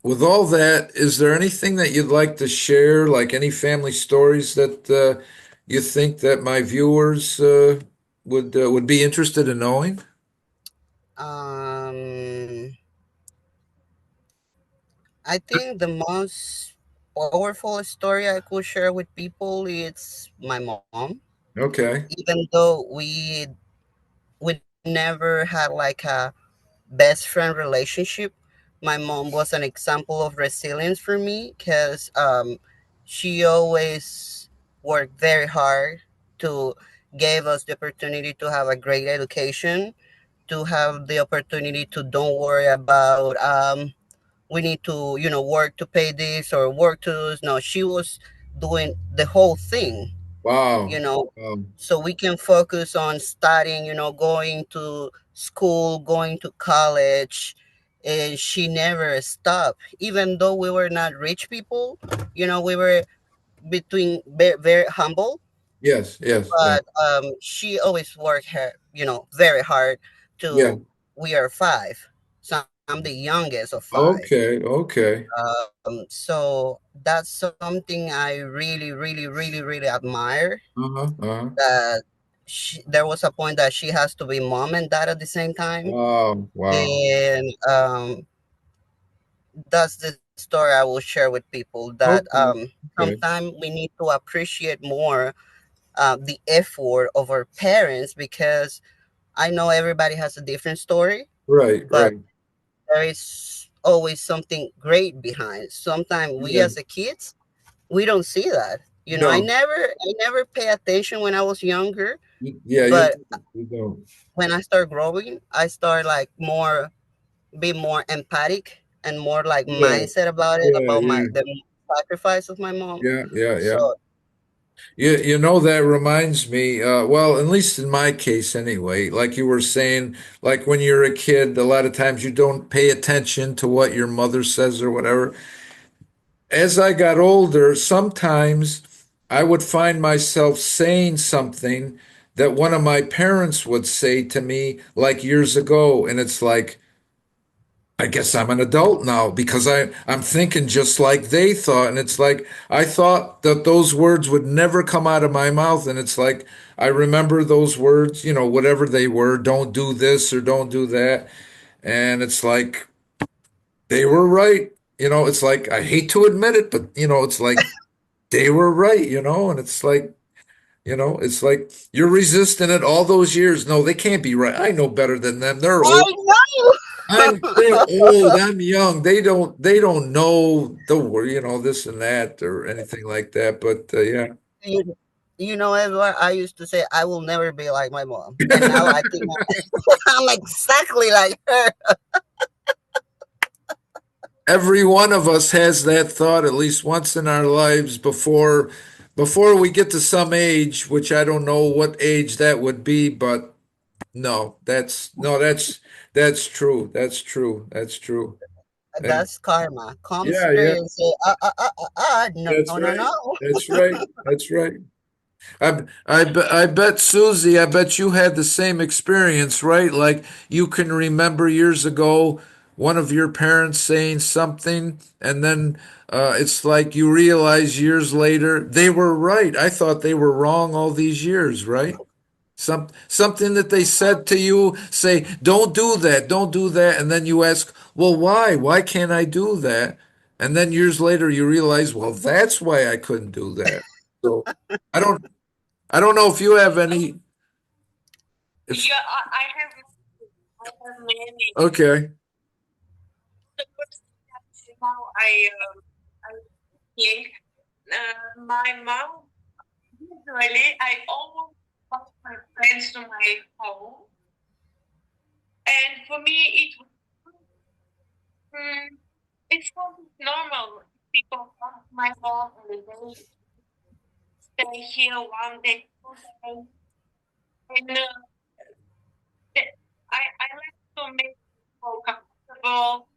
with all that, is there anything that you'd like to share, like any family stories that you think that my viewers would be interested in knowing? Um, I think the most powerful story I could share with people is my mom. Okay. Even though we never had like a best friend relationship, my mom was an example of resilience for me because she always worked very hard to give us the opportunity to have a great education, to have the opportunity to don't worry about we need to work to pay this or work to this. No, she was doing the whole thing, you Wow. know, so we can focus on studying, going to school, going to college. And she never stopped, even though we were not rich people, we were between very, very humble, Yes. Yes. Yeah. but she always worked her, very hard Yeah. to, we are five. So I'm the youngest of five. Okay. Okay. So that's something I really, really, really, really admire. Uh-huh. Uh-huh. That there was a point that she has to be mom and dad at the same time, Wow. Wow. and that's the story I will share with people. That Okay. Okay. sometimes we need to appreciate more the effort of our parents, because I know everybody has a different story, Right. but Right. there is always something great behind. Sometimes we Yeah. as a kids, we don't see that. No. I never pay attention when I was younger, Yeah. but You don't. when I start growing, I start like more be more empathic and more like Yeah. mindset about it, Yeah. about my Yeah. the sacrifice of my mom. Yeah. Yeah. Yeah. So You know, that reminds me, well, at least in my case anyway, like you were saying, like when you're a kid, a lot of times you don't pay attention to what your mother says or whatever. As I got older, sometimes I would find myself saying something that one of my parents would say to me like years ago, and it's like, I guess I'm an adult now because I'm thinking just like they thought. And it's like I thought that those words would never come out of my mouth. And it's like I remember those words, whatever they were, don't do this or don't do that. And it's like they were right. It's like I hate to admit it, but it's like they were right, and it's like you're resisting it all those years. No, they can't be right. I know better than them. They're old. I know. They're old. I'm young. They don't know the word, this and that or anything like that. But yeah. you, Edward, I used to say I will never be like my mom, and now I think I'm exactly like her. every one of us has that thought at least once in our lives before we get to some age, which I don't know what age that would be, but no, that's true. That's true. That's true. And That's karma. Comes yeah, yeah, through and say, no, that's no, no, right. no. That's right. That's right. I bet Susie, I bet you had the same experience, right? Like you can remember years ago one of your parents saying something, and then it's like you realize years later they were right. I thought they were wrong all these years, right? Something that they said to you, say, don't do that, don't do that. And then you ask, well, why? Why can't I do that? And then years later you realize, well, that's why I couldn't do that. So I don't I don't know if you have any if Yeah, I have many. okay. The first thing now I think my mom usually I always call my friends to my home, and for me mm, it's something normal. People come to my home and they stay here one day, 2 days, and I like to make people comfortable.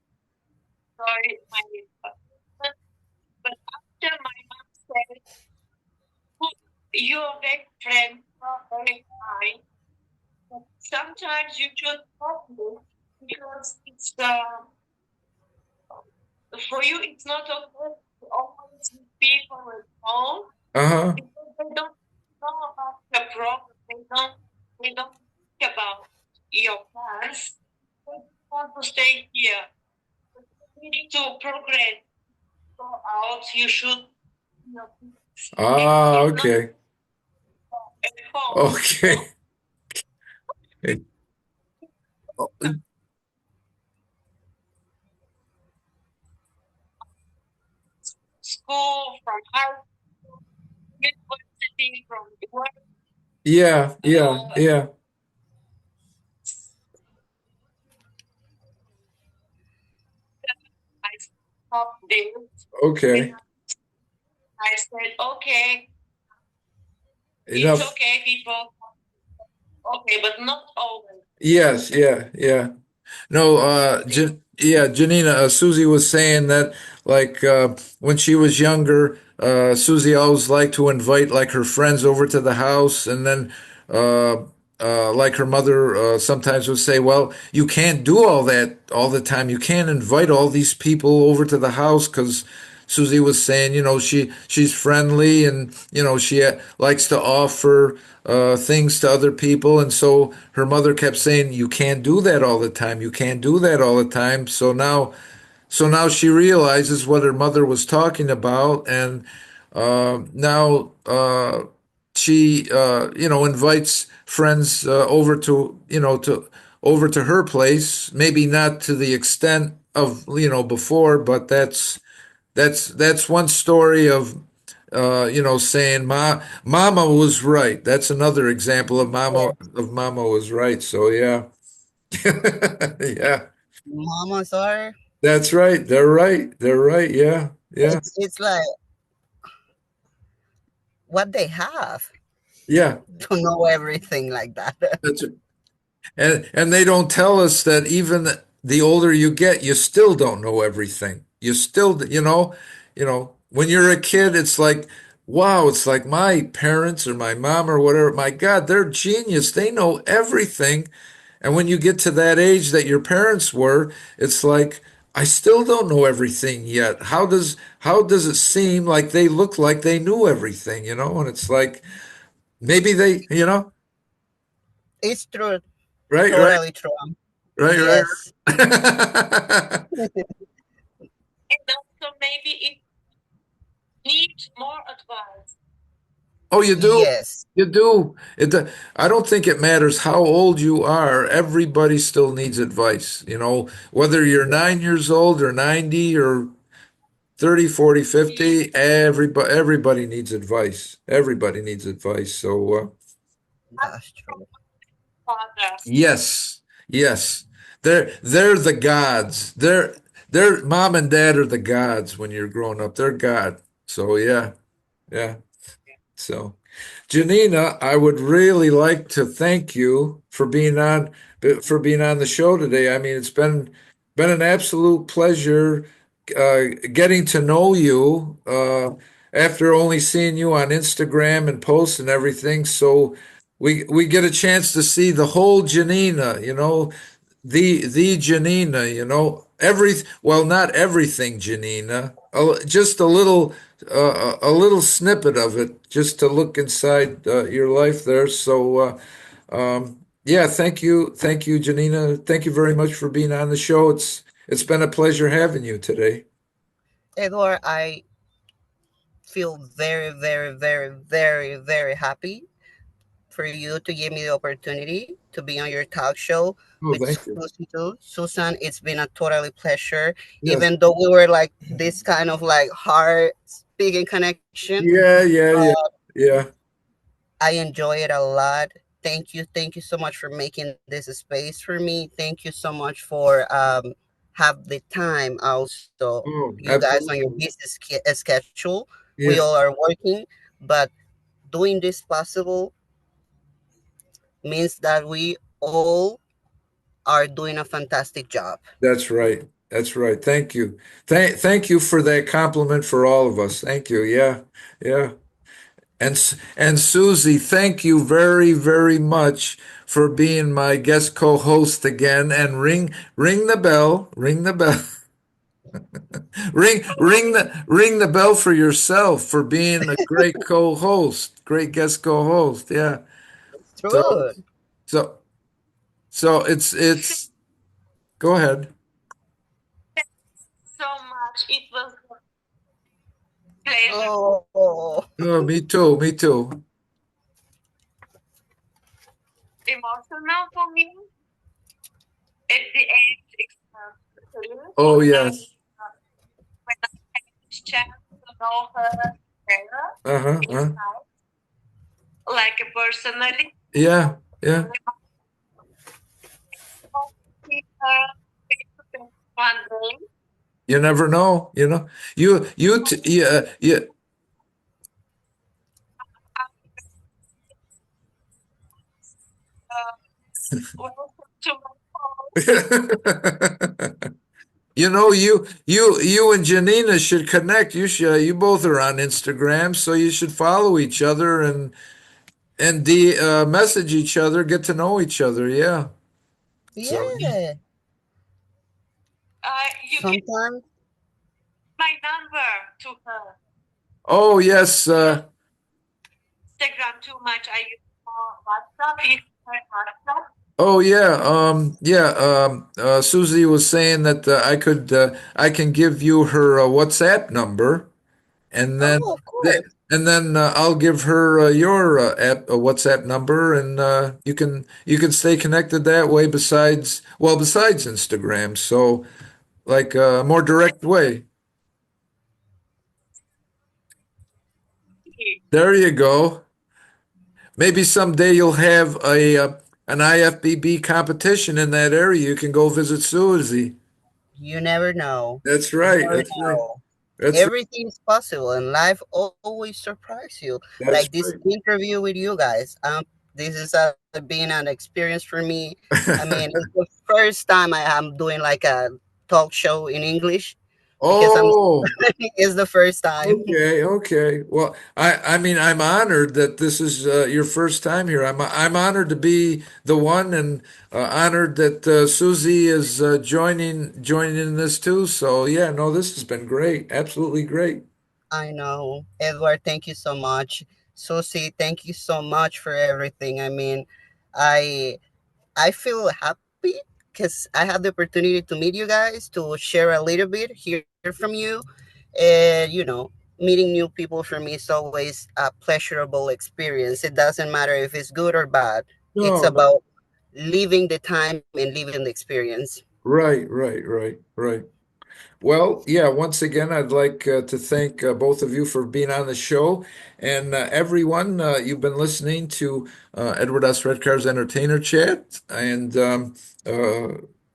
Sorry, my husband. But after my mom said, "Look, you're very friendly, you're very kind. But sometimes you should talk to because it's for you. It's not okay to always be people at home Uh-huh. because they don't know about the problem. They don't think about your plans. They want to stay here. You need to progress. Go out. You should, you know, Ah, it's not okay. at home. Okay. School, from high school, university, from work. Yeah, yeah, yeah. I stopped this and Okay. I said, okay, it's Enough. okay, people. Okay, but not always. Yes, yeah, yeah. No, yeah, Janina, Susie was saying that like when she was younger, Susie always liked to invite like her friends over to the house, and then like her mother sometimes would say, "Well, you can't do all that all the time. You can't invite all these people over to the house because." Susie was saying, she's friendly and she likes to offer things to other people, and so her mother kept saying, "You can't do that all the time. You can't do that all the time." So now she realizes what her mother was talking about, and now she invites friends over to her place. Maybe not to the extent of before, but that's one story of saying mama was right. That's another example of Yes, mama was right. So yeah. Yeah. mamas are. That's right. They're right. They're right. Yeah. Yeah. It's like what they have Yeah. to know everything like that. That's it. And they don't tell us that even the older you get, you still don't know everything. You still, when you're a kid, it's like, wow, it's like my parents or my mom or whatever. My God, they're genius. They know everything. And when you get to that age that your parents were, it's like, I still don't know everything yet. How does it seem like they look like they knew everything, And it's like maybe It's true, right, right, totally true. right, Yes, right. And also maybe it needs more advice. Oh, you do? yes, You do. I don't think it matters how old you are. Everybody still needs advice, whether you're yes, 9 years old or 90 or 30, 40, Mm, 50, everybody needs advice. Everybody needs advice. So, ask that's from true. father. yes, yes. They're the gods. Their mom and dad are the gods when you're growing up. They're God. So yeah, yeah. So, Janina, I would really like to thank you for being on the show today. I mean, it's been an absolute pleasure getting to know you after only seeing you on Instagram and posts and everything. So we get a chance to see the whole Janina, the Janina, well, not everything Janina, just a little snippet of it, just to look inside your life there. So, yeah, thank you, Janina. Thank you very much for being on the show. It's been a pleasure having you today. Edward, I feel very, very, very, very, very happy for you to give me the opportunity to be on your talk show Oh, with thank you. Susie too. Susan, it's been a totally pleasure. Yes. Even though we were like this kind of like hard speaking connection, Yeah, yeah, yeah, uh, yeah. I enjoy it a lot. Thank you so much for making this a space for me. Thank you so much for have the time also. Oh, You guys on your absolutely. busy schedule, we all Yeah, are working, but doing this possible means that we all are doing a fantastic job. that's right. That's right. Thank you. Thank you for that compliment for all of us. Thank you. Yeah, yeah. And Susie, thank you very, very much for being my guest co-host again. And ring the bell, ring the bell, ring the bell for yourself for being a great co-host, great guest co-host. Yeah. It's So true. so so it's go ahead. So much. It was a pleasure. Oh, Oh, me too. Me too. Emotional for me. At the end, Oh and yes. when I had this chance to know her better Uh-huh. inside, like personally, Yeah. Yeah. hope to see her face to face one day. You never know. Yeah. Uh, welcome to my home. You and Janina should connect. You both are on Instagram, so you should follow each other and message each other, get to know each other. Yeah. So, yeah. You can Sometimes, my number to her. oh yes. She doesn't Instagram too much. I use more WhatsApp. Is her WhatsApp? Oh yeah. Yeah. Susie was saying that I can give you her WhatsApp number, and then oh, of th- course. I'll give her your WhatsApp number, and you can stay connected that way. Besides Instagram, so like a more direct way. There you go. Maybe someday you'll have an IFBB competition in that area. You can go visit Susie. You never know. That's You right. never That's right. know. That's right. Everything is possible, and life always surprises you. Like That's this right. interview with you guys. This is been an experience for me. I mean, it's the first time I am doing like a talk show in English because I'm. Oh. It's the first time. Okay, okay. Well, I mean, I'm honored that this is your first time here. I'm honored to be the one, and honored that Susie is joining in this too. So yeah, no, this has been great. Absolutely great. I know, Edward. Thank you so much, Susie. Thank you so much for everything. I mean, I I feel happy because I had the opportunity to meet you guys, to share a little bit, hear from you. And, meeting new people for me is always a pleasurable experience. It doesn't matter if it's good or bad, it's No, no. about living the time and living the experience. Right, right, right, right. Well, yeah, once again, I'd like to thank both of you for being on the show. And everyone, you've been listening to Edward S. Redcar's Entertainer Chat. And uh,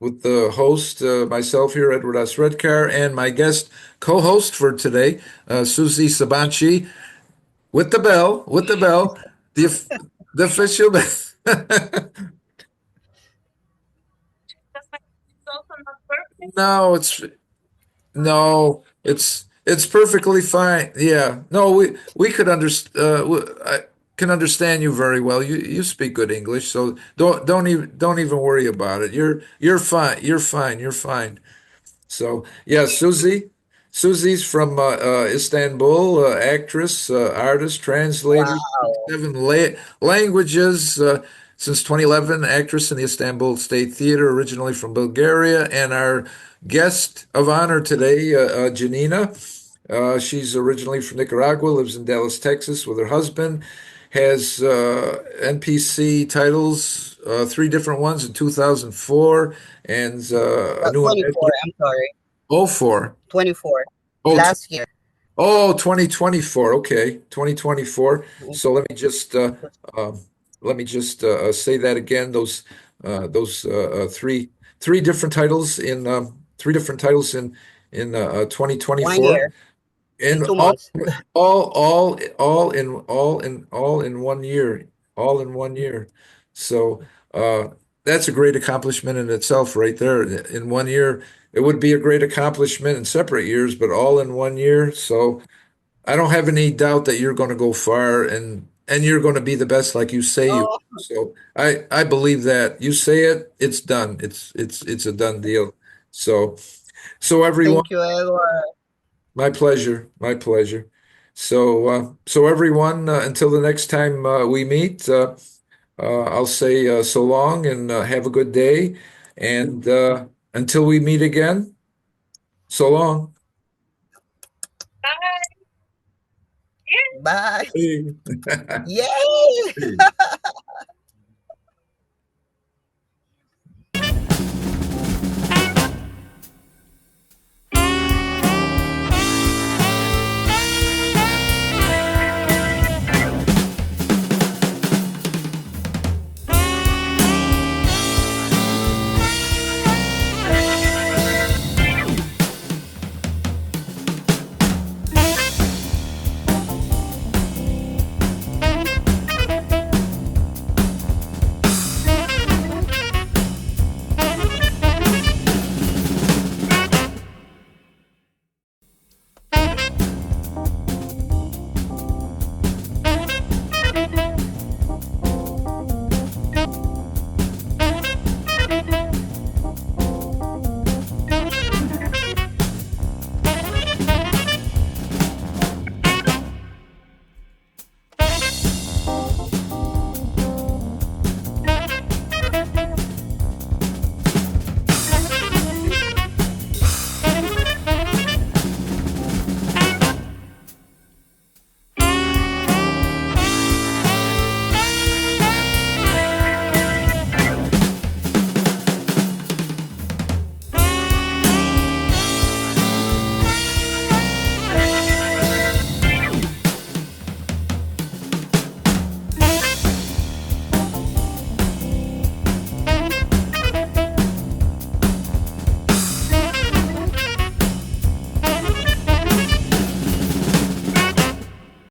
with the host, myself here, Edward S. Redcar, and my guest co-host for today, Susie Sabanchi, with the bell, the the official. Because my English is also not perfect. No, it's perfectly fine. Yeah, no, we could understand. I can understand you very well. You speak good English, so don't even worry about it. You're fine. You're fine. You're fine. So yeah, Susie's from Istanbul, actress, artist, translator, Wow. seven languages since 2011. Actress in the Istanbul State Theater, originally from Bulgaria, and our guest of honor today, Janina. She's originally from Nicaragua, lives in Dallas, Texas, with her husband. Has NPC titles, three different ones in 2004, and a new one. 24, I'm sorry. Oh, four. 24. Oh, Last year. oh, 2024. Okay, 2024. So um, let me just say that again. Those three different titles in 1 2024, year and and 2 months. all in one year, all in one year. So uh, that's a great accomplishment in itself, right there. In one year, it would be a great accomplishment in separate years, but all in one year. So I don't have any doubt that you're going to go far, and you're going to be the best, like you say you. Oh, So I believe that you say it, it's done. It's a done deal. So everyone. thank you, Edward. My pleasure. My pleasure. So everyone, until the next time we meet, I'll say so long and have a good day. And until we meet again, so long. Bye. Yeah. Bye. Hey. Yay!